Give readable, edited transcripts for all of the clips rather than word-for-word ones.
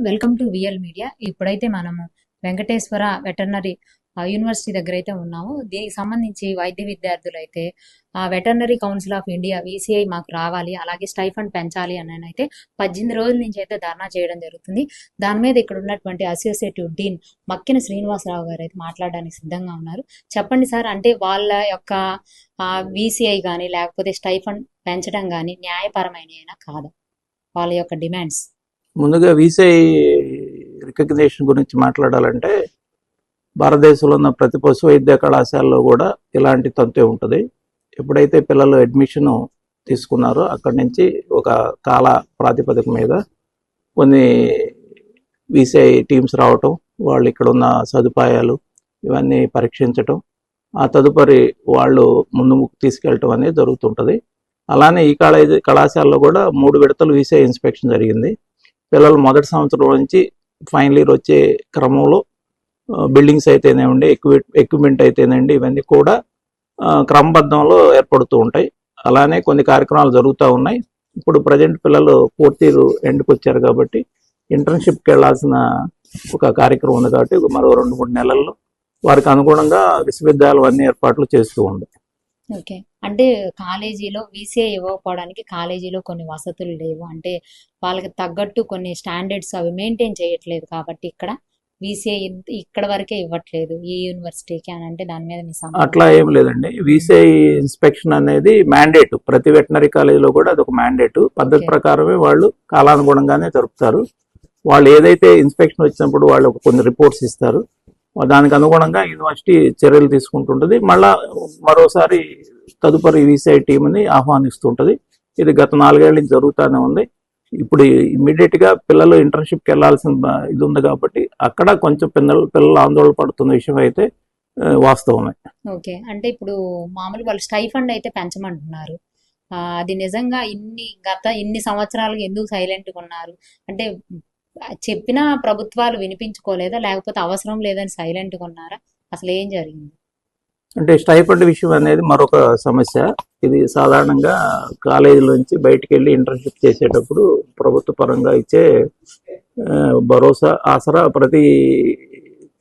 Welcome to VL media. ఇప్పుడైతే మనము Venkateswara veterinary university దగ్గర అయితే ఉన్నాము. దీనికి సంబంధించి వైద్య విద్యార్థులు అయితే veterinary council of India VCI మాకు రావాలి, అలాగే స్టైఫండ్ పెంచాలి అని అయితే 18 రోజుల నుంచి అయితే ధర్నా చేయడం జరుగుతుంది. దాని మీద ఇక్కడ ఉన్నటువంటి అసోసియేటివ్ డీన్ మక్కిన శ్రీనివాసరావు గారు అయితే మాట్లాడడానికి సిద్ధంగా ఉన్నారు. చెప్పండి సార్, అంటే వాళ్ళ యొక్క VCI కానీ లేకపోతే స్టైఫండ్ పెంచడం కానీ న్యాయపరమైననా కాదా, వాళ్ళ యొక్క డిమాండ్స్? ముందుగా VCI రికగ్నిషన్ గురించి మాట్లాడాలంటే భారతదేశంలో ఉన్న ప్రతి పశు వైద్య కళాశాలలో కూడా ఇలాంటి తంతే ఉంటుంది. ఎప్పుడైతే పిల్లలు అడ్మిషన్ తీసుకున్నారో అక్కడి నుంచి ఒక కాల ప్రాతిపదిక మీద కొన్ని VCI టీమ్స్ రావటం, వాళ్ళు ఇక్కడ ఉన్న సదుపాయాలు ఇవన్నీ పరీక్షించటం, ఆ తదుపరి వాళ్ళు ముందు తీసుకెళ్ళటం అనేది జరుగుతుంటుంది. అలానే ఈ కళాశాలలో కూడా 3 విడతలు VCI ఇన్స్పెక్షన్ జరిగింది. పిల్లలు మొదటి సంవత్సరం నుంచి ఫైనల్ ఇయర్ వచ్చే క్రమంలో బిల్డింగ్స్ అయితేనేవ్వండి, ఎక్విప్మెంట్ అయితేనండి, ఇవన్నీ కూడా క్రమబద్ధంలో ఏర్పడుతూ ఉంటాయి. అలానే కొన్ని కార్యక్రమాలు జరుగుతూ ఉన్నాయి. ఇప్పుడు ప్రజెంట్ పిల్లలు 4th ఇయర్ ఎండ్కి వచ్చారు కాబట్టి ఇంటర్న్షిప్కి వెళ్ళాల్సిన ఒక కార్యక్రమం ఉంది కాబట్టి మరో 2-3 నెలల్లో వారికి అనుగుణంగా విశ్వవిద్యాలయం అన్ని ఏర్పాట్లు చేస్తూ ఉంది. ఓకే, అంటే కాలేజీలో VCI ఇవ్వకపోవడానికి కాలేజీలో కొన్ని వసతులు లేవు, అంటే వాళ్ళకి తగ్గట్టు కొన్ని స్టాండర్డ్స్ అవి మెయింటైన్ చేయట్లేదు కాబట్టి ఇక్కడ VCI ఇక్కడ వరకే ఇవ్వట్లేదు ఈ యూనివర్సిటీకి అని అంటే దాని మీద అట్లా ఏం లేదండి. VCI ఇన్స్పెక్షన్ అనేది మ్యాండేట్, ప్రతి వెటనరీ కాలేజీలో కూడా అదొక మ్యాండేట్. పద్ధతి ప్రకారమే వాళ్ళు కాలానుగుణంగానే జరుపుతారు. వాళ్ళు ఏదైతే ఇన్స్పెక్షన్ వచ్చినప్పుడు వాళ్ళు కొన్ని రిపోర్ట్స్ ఇస్తారు, దానికి అనుగుణంగా యూనివర్సిటీ చర్యలు తీసుకుంటుంటుంది. మళ్ళా మరోసారి తదుపరి VCI టీంని ఆహ్వానిస్తుంటుంది. ఇది గత 4 ఏళ్ళ నుంచి జరుగుతూనే ఉంది. ఇప్పుడు ఇమ్మీడియట్గా పిల్లలు ఇంటర్న్షిప్కి వెళ్ళాల్సిన ఇది ఉంది కాబట్టి అక్కడ కొంచెం పిల్లలు ఆందోళన పడుతున్న విషయం అయితే వాస్తవమే. ఓకే, అంటే ఇప్పుడు మామూలు వాళ్ళు స్టైఫండ్ అయితే పెంచమంటున్నారు, అది నిజంగా ఇన్ని సంవత్సరాలుగా ఎందుకు సైలెంట్గా ఉన్నారు? అంటే చెప్పిన ప్రభుత్వాలు వినిపించుకోలేదా, లేకపోతే అవసరం లేదని సైలెంట్గా ఉన్నారా? అసలు ఏం జరిగింది? అంటే స్టైఫండ్ విషయం అనేది మరొక సమస్య. ఇది సాధారణంగా కాలేజీలోంచి బయటికి వెళ్ళి ఇంటర్న్షిప్ చేసేటప్పుడు ప్రభుత్వ పరంగా ఇచ్చే భరోసా, ఆసరా ప్రతి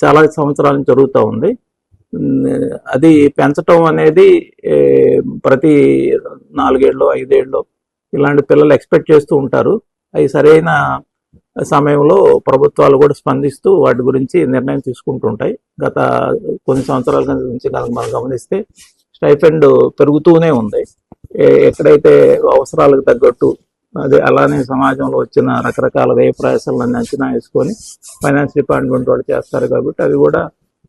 చాలా సంవత్సరాల నుంచి జరుగుతూ ఉంది. అది పెంచటం అనేది ప్రతి 4 ఏళ్ళు 5 ఏళ్ళు ఇలాంటి పిల్లలు ఎక్స్పెక్ట్ చేస్తూ ఉంటారు. అవి సరైన సమయంలో ప్రభుత్వాలు కూడా స్పందిస్తూ వాటి గురించి నిర్ణయం తీసుకుంటుంటాయి. గత కొన్ని సంవత్సరాల నుంచి కనుక మనం గమనిస్తే స్టైఫండ్ పెరుగుతూనే ఉంది. ఎక్కడైతే అవసరాలకు తగ్గట్టు అదే అలానే సమాజంలో వచ్చిన రకరకాల వ్యయ ప్రయాసాలను అంచనా వేసుకొని ఫైనాన్స్ డిపార్ట్మెంట్ వాళ్ళు చేస్తారు కాబట్టి అవి కూడా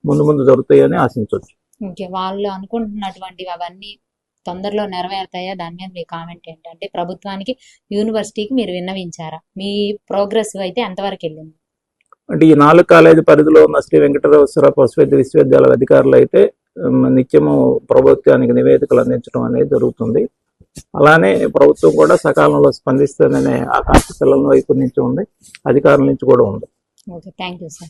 ముందు జరుగుతాయని ఆశించవచ్చు. ఓకే, వాళ్ళు అనుకుంటున్నటువంటివి అవన్నీ తొందరలో నెరవేరుతాయా? దాని మీద మీ కామెంట్ ఏంటంటే ప్రభుత్వానికి యూనివర్సిటీకి మీరు విన్నవించారా? మీ ప్రోగ్రెస్ అయితే ఎంతవరకు వెళ్ళింది? అంటే ఈ 4 కాలేజీ పరిధిలో ఉన్న శ్రీ వెంకటేశ్వర పశువైద్య విశ్వవిద్యాలయ అధికారులు అయితే నిత్యము ప్రభుత్వానికి నివేదికలు అందించడం అనేది జరుగుతుంది. అలానే ప్రభుత్వం కూడా సకాలంలో స్పందిస్తుందనే ఆకాంక్ష పిల్లల వైపు నుంచి ఉంది, అధికారుల నుంచి కూడా ఉంది. Okay, thank you sir.